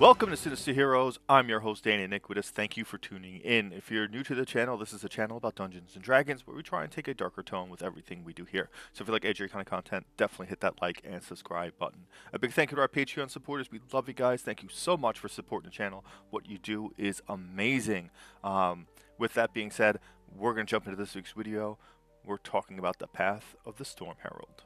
Welcome to Sinister Heroes. I'm your host, Danny Iniquitous. Thank you for tuning in. If you're new to the channel, this is a channel about Dungeons and Dragons where we try and take a darker tone with everything we do here. So if you like AJ kind of content, definitely hit that like and subscribe button. A big thank you to our Patreon supporters. We love you guys. Thank you so much for supporting the channel. What you do is amazing. With that being said, we're going to jump into this week's video. We're talking about the Path of the Storm Herald.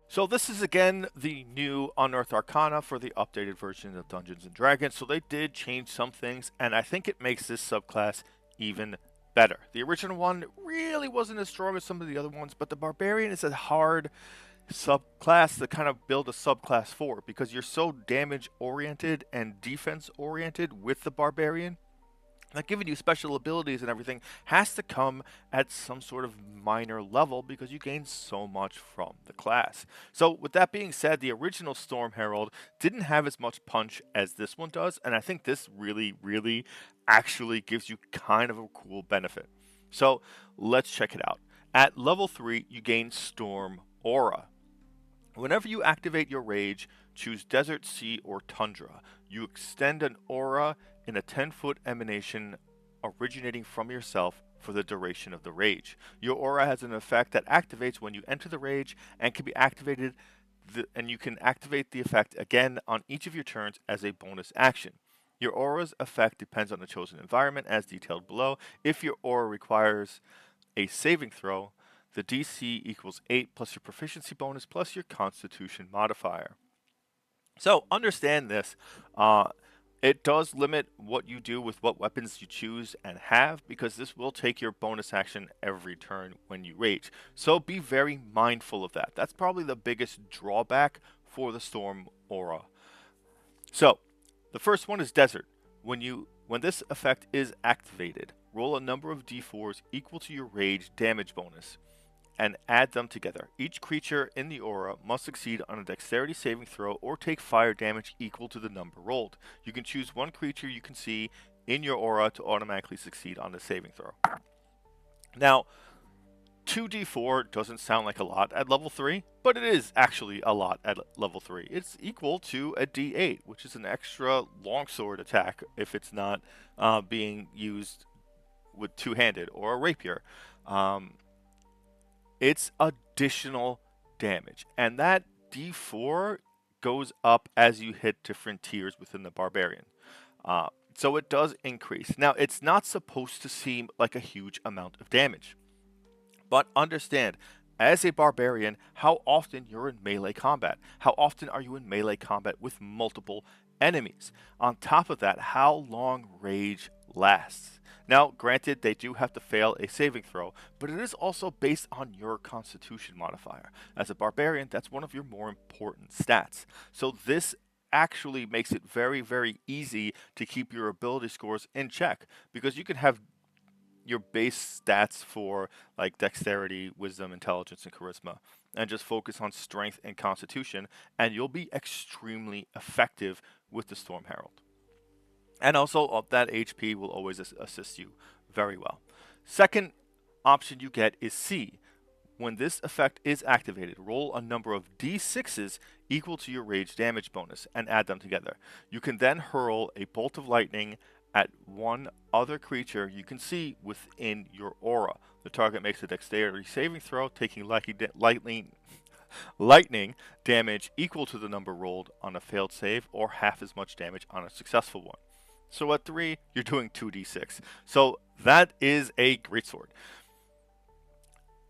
So this is again the new Unearthed Arcana for the updated version of Dungeons & Dragons. So they did change some things, and I think it makes this subclass even better. The original one really wasn't as strong as some of the other ones, but the Barbarian is a hard subclass to kind of build a subclass for, because you're so damage oriented and defense oriented with the Barbarian. Like, giving you special abilities and everything has to come at some sort of minor level because you gain so much from the class. So with that being said, the original Storm Herald didn't have as much punch as this one does, and I think this really actually gives you kind of a cool benefit. So let's check it out. At level 3, you gain Storm Aura. Whenever you activate your rage, choose Desert, Sea, or Tundra. You extend an aura in a 10-foot emanation originating from yourself for the duration of the rage. Your aura has an effect that activates when you enter the rage and can be activated, and you can activate the effect again on each of your turns as a bonus action. Your aura's effect depends on the chosen environment as detailed below. If your aura requires a saving throw, the DC equals 8 plus your proficiency bonus plus your constitution modifier. So understand this. It does limit what you do with what weapons you choose and have, because this will take your bonus action every turn when you rage. So be very mindful of that. That's probably the biggest drawback for the Storm Aura. So the first one is Desert. When this effect is activated, roll a number of d4s equal to your rage damage bonus and add them together. Each creature in the aura must succeed on a dexterity saving throw or take fire damage equal to the number rolled. You can choose one creature you can see in your aura to automatically succeed on the saving throw. Now, 2d4 doesn't sound like a lot at level 3, but it is actually a lot at level 3. It's equal to a d8, which is an extra longsword attack if it's not being used with two-handed or a rapier. It's additional damage, and that d4 goes up as you hit different tiers within the Barbarian. So it does increase. Now, it's not supposed to seem like a huge amount of damage, but understand, as a Barbarian, how often you're in melee combat. How often are you in melee combat with multiple enemies? On top of that, how long rage lasts. Now, granted, they do have to fail a saving throw, but it is also based on your constitution modifier. As a Barbarian, that's one of your more important stats. So this actually makes it very easy to keep your ability scores in check, because you can have your base stats for like dexterity, wisdom, intelligence, and charisma, and just focus on strength and constitution, and you'll be extremely effective with the Storm Herald. And also, that HP will always assist you very well. Second option you get is C. When this effect is activated, roll a number of d6s equal to your rage damage bonus and add them together. You can then hurl a bolt of lightning at one other creature you can see within your aura. The target makes a dexterity saving throw, taking lightning damage equal to the number rolled on a failed save, or half as much damage on a successful one. So at 3, you're doing 2d6. So that is a greatsword.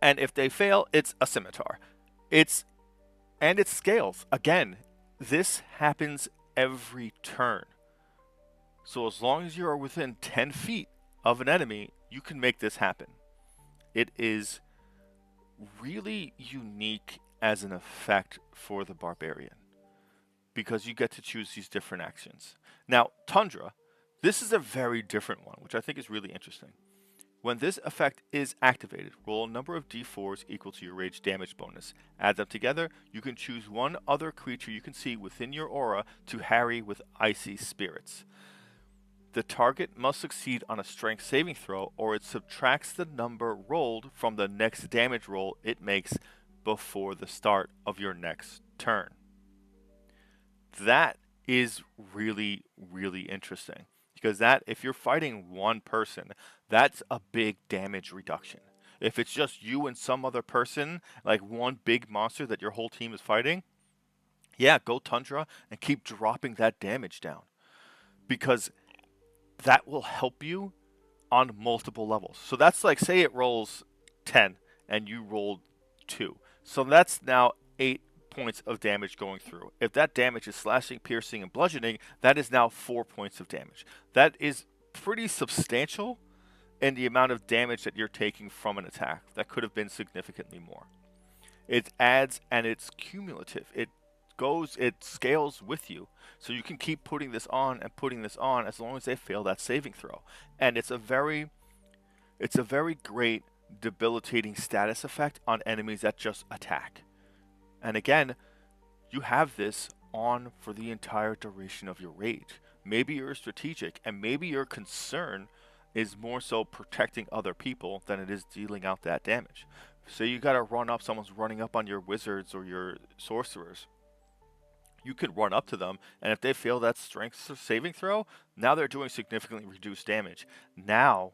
And if they fail, it's a scimitar. It scales. Again, this happens every turn. So as long as you are within 10 feet of an enemy, you can make this happen. It is really unique as an effect for the Barbarian, because you get to choose these different actions. Now, Tundra, this is a very different one, which I think is really interesting. When this effect is activated, roll a number of d4s equal to your rage damage bonus. Add them together. You can choose one other creature you can see within your aura to harry with icy spirits. The target must succeed on a strength saving throw, or it subtracts the number rolled from the next damage roll it makes before the start of your next turn. That is really, really interesting. Because that, if you're fighting one person, that's a big damage reduction. If it's just you and some other person, like one big monster that your whole team is fighting, yeah, go Tundra and keep dropping that damage down. Because that will help you on multiple levels. So that's like, say it rolls 10 and you rolled 2. So that's now 8 points of damage going through. If that damage is slashing, piercing, and bludgeoning, that is now 4 points of damage. That is pretty substantial in the amount of damage that you're taking from an attack. That could have been significantly more. It adds and it's cumulative. It scales with you. So you can keep putting this on and putting this on as long as they fail that saving throw. And it's a very great debilitating status effect on enemies that just attack. And again, you have this on for the entire duration of your rage. Maybe you're strategic and maybe your concern is more so protecting other people than it is dealing out that damage. So you gotta run up, someone's running up on your wizards or your sorcerers. You could run up to them, and if they fail that strength saving throw, now they're doing significantly reduced damage. Now,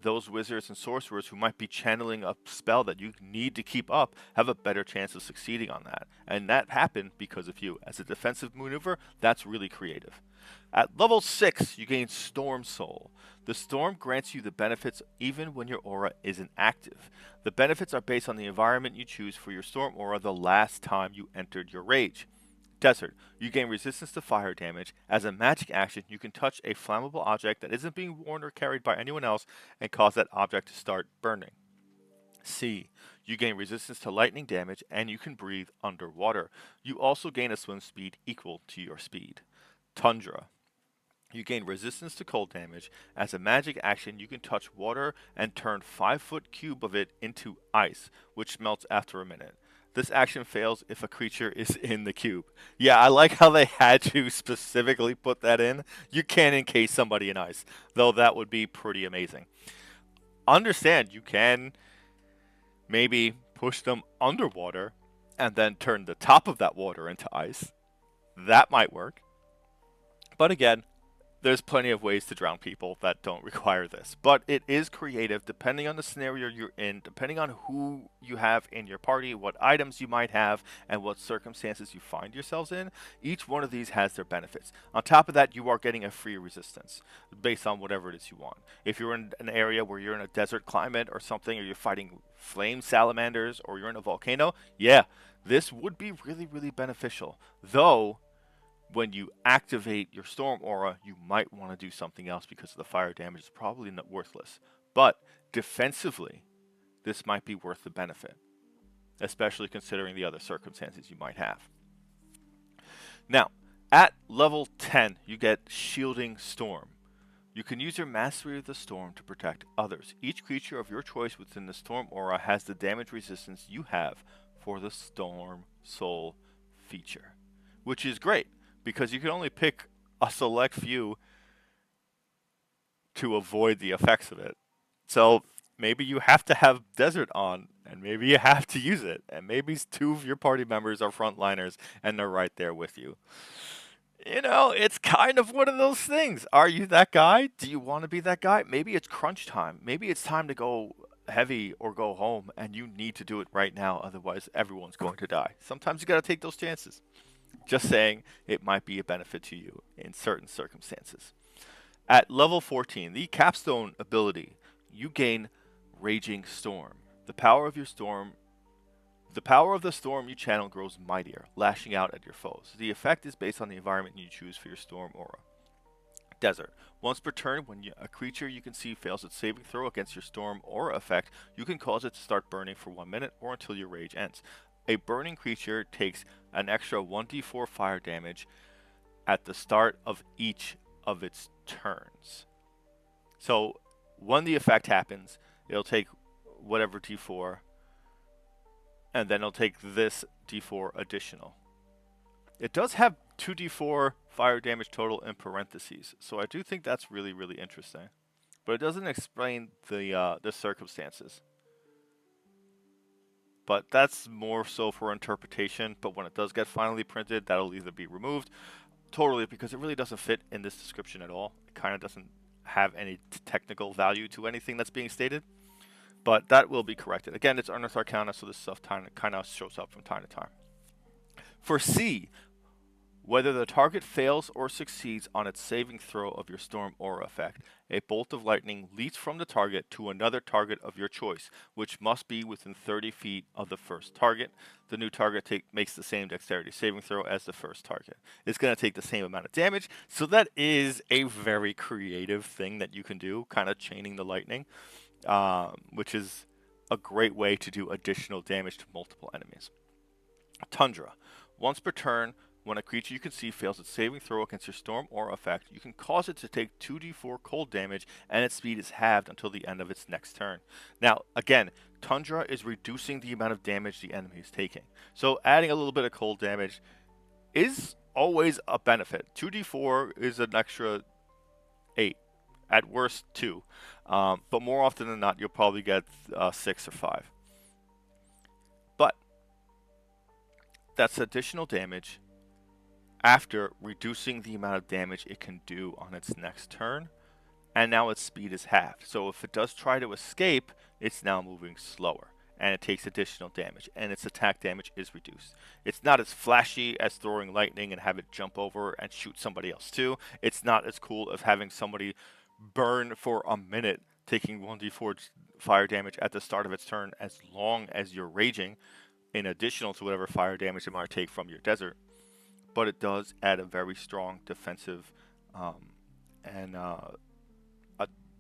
those wizards and sorcerers who might be channeling a spell that you need to keep up have a better chance of succeeding on that. And that happened because of you. As a defensive maneuver, that's really creative. At level 6, you gain Storm Soul. The storm grants you the benefits even when your aura isn't active. The benefits are based on the environment you choose for your storm aura the last time you entered your rage. Desert. You gain resistance to fire damage. As a magic action, you can touch a flammable object that isn't being worn or carried by anyone else and cause that object to start burning. Sea. You gain resistance to lightning damage and you can breathe underwater. You also gain a swim speed equal to your speed. Tundra. You gain resistance to cold damage. As a magic action, you can touch water and turn 5-foot cube of it into ice, which melts after a minute. This action fails if a creature is in the cube. Yeah, I like how they had to specifically put that in. You can't encase somebody in ice, though that would be pretty amazing. Understand, you can maybe push them underwater and then turn the top of that water into ice. That might work. But again, there's plenty of ways to drown people that don't require this. But it is creative depending on the scenario you're in, depending on who you have in your party, what items you might have, and what circumstances you find yourselves in. Each one of these has their benefits. On top of that, you are getting a free resistance based on whatever it is you want. If you're in an area where you're in a desert climate or something, or you're fighting flame salamanders, or you're in a volcano, yeah, this would be really, really beneficial. Though, when you activate your storm aura, you might want to do something else because the fire damage is probably not worthless. But defensively, this might be worth the benefit, especially considering the other circumstances you might have. Now, at level 10, you get Shielding Storm. You can use your Mastery of the Storm to protect others. Each creature of your choice within the Storm aura has the damage resistance you have for the Storm Soul feature, which is great, because you can only pick a select few to avoid the effects of it. So maybe you have to have Desert on, and maybe you have to use it, and maybe 2 of your party members are frontliners, and they're right there with you. You know, it's kind of one of those things. Are you that guy? Do you want to be that guy? Maybe it's crunch time. Maybe it's time to go heavy or go home, and you need to do it right now, otherwise everyone's going to die. Sometimes you got to take those chances. Just saying, it might be a benefit to you in certain circumstances. At level 14, the capstone ability, you gain Raging Storm. The power of the storm you channel grows mightier, lashing out at your foes. The effect is based on the environment you choose for your storm aura. Desert. Once per turn, when a creature you can see fails its saving throw against your storm aura effect, you can cause it to start burning for 1 minute or until your rage ends. A burning creature takes an extra 1d4 fire damage at the start of each of its turns. So when the effect happens, it'll take whatever d4, and then it'll take this d4 additional. It does have 2d4 fire damage total in parentheses, so I do think that's really, really interesting. But it doesn't explain the circumstances. But that's more so for interpretation. But when it does get finally printed, that'll either be removed Totally, because it really doesn't fit in this description at all. It kind of doesn't have any technical value to anything that's being stated. But that will be corrected. Again, it's Unearthed Arcana, so this stuff kind of shows up from time to time. For C, whether the target fails or succeeds on its saving throw of your storm aura effect, a bolt of lightning leaps from the target to another target of your choice, which must be within 30 feet of the first target. The new target makes the same dexterity saving throw as the first target. It's going to take the same amount of damage, so that is a very creative thing that you can do, kind of chaining the lightning, which is a great way to do additional damage to multiple enemies. Tundra. Once per turn, when a creature you can see fails its saving throw against your storm aura effect, you can cause it to take 2d4 cold damage, and its speed is halved until the end of its next turn. Now, again, Tundra is reducing the amount of damage the enemy is taking. So adding a little bit of cold damage is always a benefit. 2d4 is an extra 8. At worst, 2. But more often than not, you'll probably get 6 or 5. But that's additional damage after reducing the amount of damage it can do on its next turn, and now its speed is halved. So if it does try to escape, it's now moving slower, and it takes additional damage, and its attack damage is reduced. It's not as flashy as throwing lightning and have it jump over and shoot somebody else too. It's not as cool as having somebody burn for a minute, taking 1d4 fire damage at the start of its turn as long as you're raging, in additional to whatever fire damage it might take from your desert. But it does add a very strong defensive and a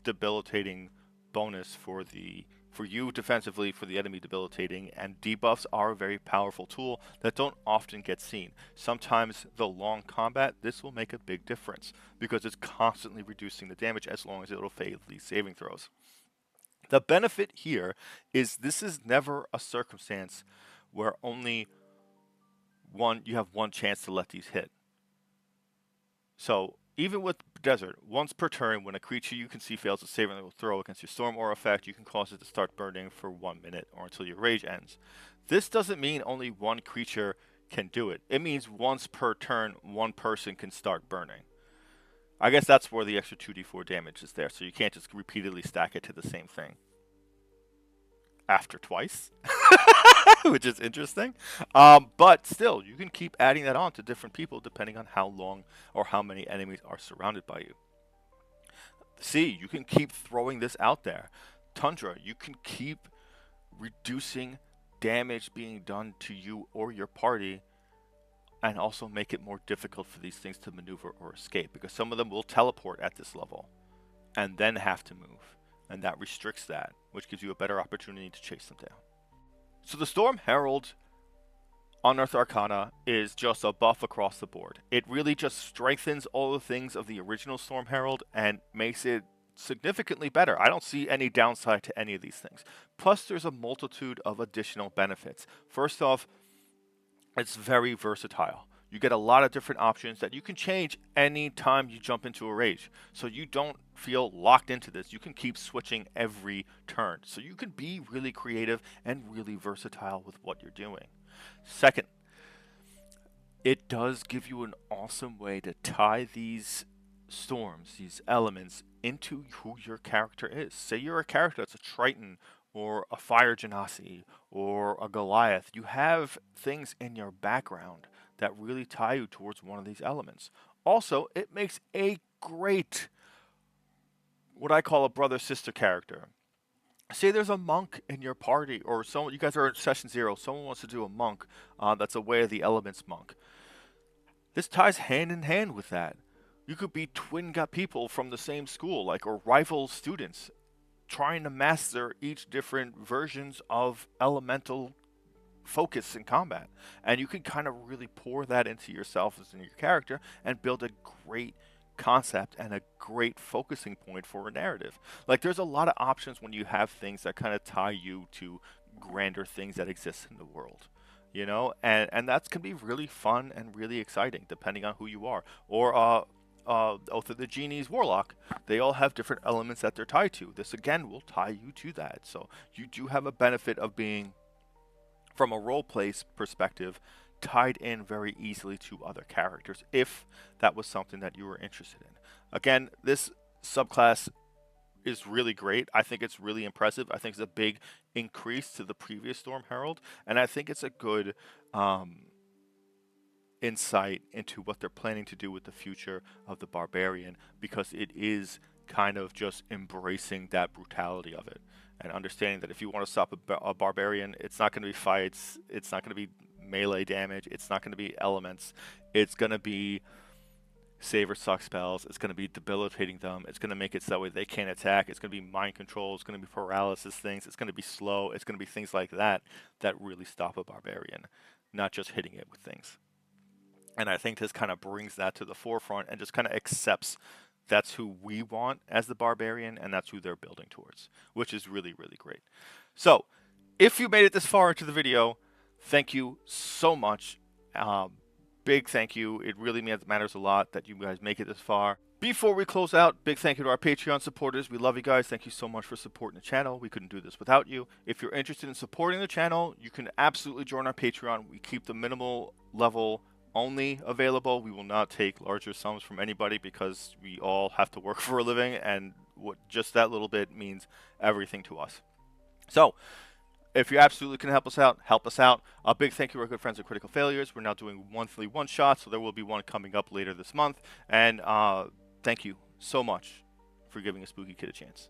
debilitating bonus for you defensively, for the enemy debilitating, and debuffs are a very powerful tool that don't often get seen. Sometimes the long combat, this will make a big difference because it's constantly reducing the damage as long as it'll fail these saving throws. The benefit here is this is never a circumstance where only you have one chance to let these hit. So even with desert, once per turn, when a creature you can see fails a saving throw against your storm aura effect, you can cause it to start burning for 1 minute or until your rage ends. This doesn't mean only one creature can do it. It means once per turn, one person can start burning. I guess that's where the extra 2d4 damage is there, so you can't just repeatedly stack it to the same thing after twice, which is interesting. But still, you can keep adding that on to different people depending on how long or how many enemies are surrounded by you. See, you can keep throwing this out there. Tundra, you can keep reducing damage being done to you or your party, and also make it more difficult for these things to maneuver or escape, because some of them will teleport at this level and then have to move, and that restricts that, which gives you a better opportunity to chase them down. So the Storm Herald Unearthed Arcana is just a buff across the board. It really just strengthens all the things of the original Storm Herald and makes it significantly better. I don't see any downside to any of these things. Plus, there's a multitude of additional benefits. First off, it's very versatile. You get a lot of different options that you can change any time you jump into a rage. So you don't feel locked into this. You can keep switching every turn. So you can be really creative and really versatile with what you're doing. Second, it does give you an awesome way to tie these storms, these elements, into who your character is. Say you're a character that's a Triton or a Fire Genasi or a Goliath. You have things in your background that really tie you towards one of these elements. Also, it makes a great, what I call a brother-sister character. Say there's a monk in your party, or someone, you guys are at session 0, someone wants to do a monk that's a Way of the Elements monk. This ties hand in hand with that. You could be twin people from the same school, like, or rival students, trying to master each different versions of elemental focus in combat, and you can kind of really pour that into yourself as in your character and build a great concept and a great focusing point for a narrative. Like, there's a lot of options when you have things that kind of tie you to grander things that exist in the world, you know, and that can be really fun and really exciting depending on who you are. Or Oath of the Genie's Warlock, they all have different elements that they're tied to. This again will tie you to that, so you do have a benefit of being, from a role play perspective, tied in very easily to other characters if that was something that you were interested in. Again, this subclass is really great. I think it's really impressive. I think it's a big increase to the previous Storm Herald, and I think it's a good insight into what they're planning to do with the future of the Barbarian, because it is kind of just embracing that brutality of it and understanding that if you want to stop a Barbarian, it's not going to be fights, it's not going to be melee damage, it's not going to be elements, it's going to be save or suck spells, it's going to be debilitating them, it's going to make it so that way they can't attack, it's going to be mind control, it's going to be paralysis things, it's going to be slow, it's going to be things like that that really stop a Barbarian, not just hitting it with things. And I think this kind of brings that to the forefront and just kind of accepts that's who we want as the Barbarian, and that's who they're building towards, which is really, really great. So, if you made it this far into the video, thank you so much. Big thank you. It really matters a lot that you guys make it this far. Before we close out, big thank you to our Patreon supporters. We love you guys. Thank you so much for supporting the channel. We couldn't do this without you. If you're interested in supporting the channel, you can absolutely join our Patreon. We keep the minimal level only available. We will not take larger sums from anybody because we all have to work for a living, and what just that little bit means everything to us. So if you absolutely can help us out, help us out. A big thank you to our good friends at Critical Failures. We're now doing monthly one-shots, so there will be one coming up later this month. And thank you so much for giving a Spooky Kid a chance.